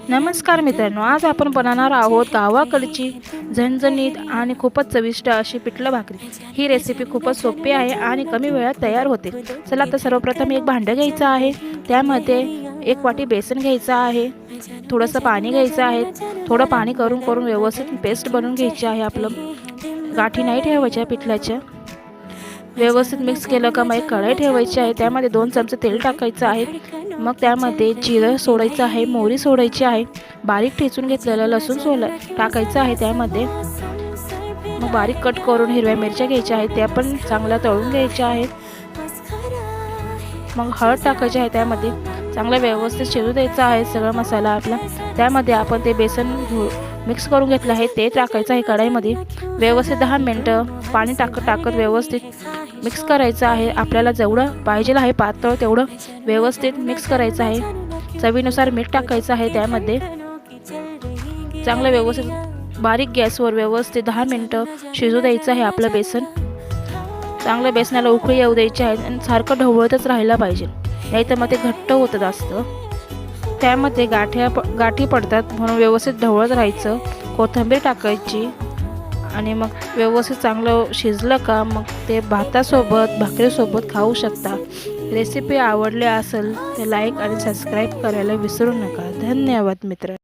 नमस्कार मित्रांनो, आज आपण बनवणार आहोत गावाकडची झणझणीत आणि खूपच चविष्ट अशी पिठलं भाकरी। ही रेसिपी खूपच सोपी आहे आणि कमी वेळात तयार होते। चला तर सर्वप्रथम एक भांडं घ्यायचं आहे, त्यामध्ये एक वाटी बेसन घ्यायचं आहे, थोडंसं पाणी घ्यायचं आहे। थोडं पाणी करून व्यवस्थित पेस्ट बनवून घ्यायची आहे। आपलं गाठी नाही ठेवायच्या पिठल्याच्या। व्यवस्थित मिक्स केलं का मग एक कढई ठेवायची आहे, त्यामध्ये 2 चमचे तेल टाकायचं आहे। मग त्यामध्ये जिरं सोडायचं आहे, मोहरी सोडायची आहे, बारीक ठेचून घेतलेलं लसूण टाकायचं आहे त्यामध्ये। मग बारीक कट करून हिरव्या मिरच्या घ्यायच्या आहेत, त्या पण चांगल्या तळून घ्यायच्या आहेत। मग हळद टाकायची आहे त्यामध्ये, चांगलं व्यवस्थित शिजू द्यायचं आहे सगळा मसाला आपला। त्यामध्ये आपण ते बेसन मिक्स करून घेतलं आहे ते टाकायचं आहे कढईमध्ये। व्यवस्थित 10 मिनिटं पाणी टाकत व्यवस्थित मिक्स करायचं आहे। आपल्याला जेवढं पाहिजे आहे पातळ तेवढं व्यवस्थित मिक्स करायचं आहे। चवीनुसार मीठ टाकायचं आहे त्यामध्ये। चांगलं व्यवस्थित बारीक गॅसवर व्यवस्थित 10 मिनिटं शिजू द्यायचं आहे आपलं बेसन। चांगलं बेसनाला उकळी येऊ द्यायची आहे आणि सारखं ढवळतच राहायला पाहिजे, नाही तर मग ते घट्ट होतं जास्त। त्यामध्ये गाठी पडतात म्हणून व्यवस्थित ढवळत राहायचं। कोथिंबीर टाकायची आणि मग व्यवस्थित चांगलं शिजलं का मग ते भातासोबत भाकरीसोबत खाऊ शकता। रेसिपी आवडली असेल तर लाईक आणि सबस्क्राईब करायला विसरू नका। धन्यवाद मित्र।